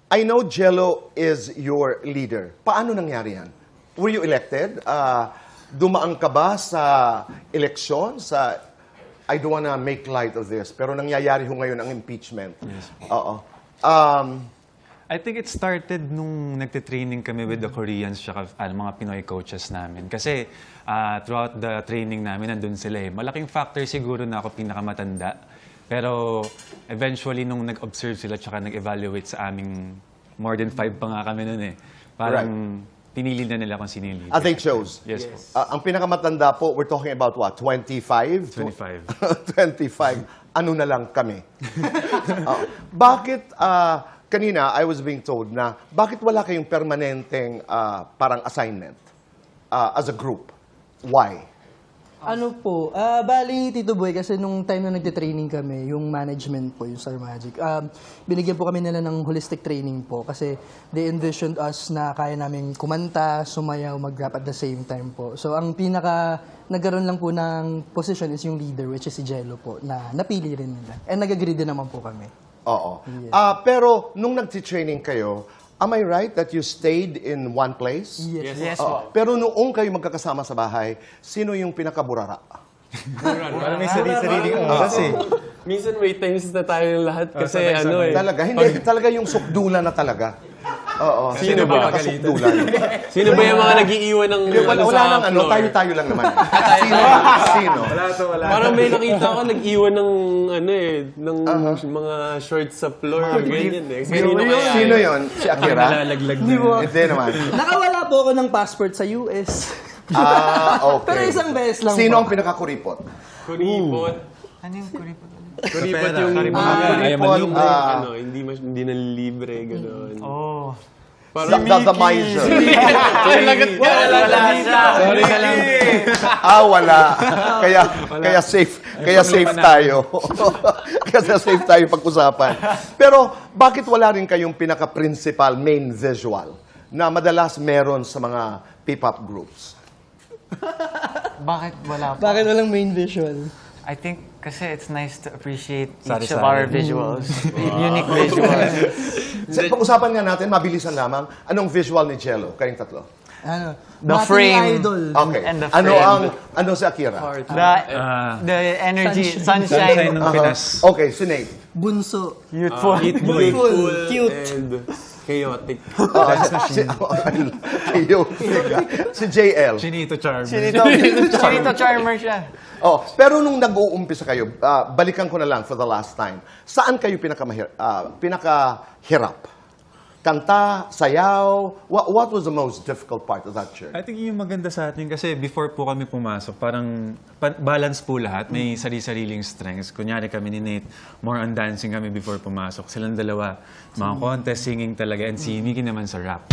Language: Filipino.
I know Jello is your leader. Paano nangyari yan? Were you elected? Dumaan ka ba sa eleksyon? I don't wanna make light of this, pero nangyayari ho ngayon ang impeachment. Yes. Oo. I think it started nung nagte-training kami with the Koreans tsaka mga Pinoy coaches namin. Kasi throughout the training namin, nandun sila eh. Malaking factor siguro na ako pinakamatanda. Pero eventually, nung nag-observe sila tsaka nag-evaluate sa aming more than 5 pa nga kami nun eh. Parang pinili na nila kung sino yung leader. They chose? Yes po. Ang pinakamatanda po, we're talking about what? 25? 25. 25. Ano na lang kami. Bakit, kanina I was being told na, bakit wala kayong permanenteng parang assignment as a group? Why? Ano po, bali Tito Boy, kasi nung time na nagte-training kami, yung management po, yung Star Magic, binigyan po kami nila ng holistic training po kasi they envisioned us na kaya namin kumanta, sumayaw, mag-rap at the same time po. So ang pinaka nagkaroon lang po ng position is yung leader, which is si Jello po, na napili rin nila. And nag-agree din naman po kami. Oo. Pero nung nagti-training kayo, am I right that you stayed in one place? Yes. Pero noong kayo magkakasama sa bahay, sino yung pinakaburara? Parang may sarili-sariling oras eh. Minsan may times na tayo lahat kasi ano eh. Talaga? Hindi, talaga yung sukdulan na talaga. Oo. Sino ba? Pinakasukdulan? Sino ba yung mga nag-iiwan ng Wala nang ano, floor? tayo-tayo lang naman. Sino? Parang may nakita ko nag-iwan ng ano eh, ng mga shorts sa floor. Ganyan eh. Sino kaya? Sino yun? Si Akira? Nalalaglag Hindi po. Hindi naman. Nakawala po ako ng passport sa US. Okay. Pero isang beses lang Sino po. ang pinakakuripot? Kuripot. Ano yung kuripot? Kuripot yung Kuripot, ano, hindi na libre, gano'n. Oh. The miser. Lagat ka! Wala siya! Sorry na lang. Wala. Kaya safe tayo. Kaya safe tayo pag-usapan. Pero bakit wala rin kayong pinaka-principal main visual na madalas meron sa mga P-pop groups? Bakit wala pa? Bakit walang main visual? I think kasi it's nice to appreciate each Sari-sari. of our visuals. Unique visuals. Pag-usapan nga natin, mabilisan lamang, anong visual ni Jello? Kayong tatlo. Ano? The Batang frame. Idol. Okay. And the Ano frame. ano si Akira? The energy, Sunshine sunshine, ng Pinas. Okay, si Nate. Bunso. youthful. Beautiful Cute. and chaotic. Si JL. Chinito Charm. Chinito charmer siya. Pero nung nag-uumpisa kayo, balikan ko na lang for the last time. Saan kayo pinakahirap? Kanta, sayaw? What was the most difficult part of that journey? I think yung maganda sa atin kasi before po kami pumasok, parang balance po lahat. May sarili-sariling strengths. Kunyari kami ni Nate, more on dancing kami before pumasok. Silang dalawa, mga contest, singing talaga. And si Mickey naman sa rap.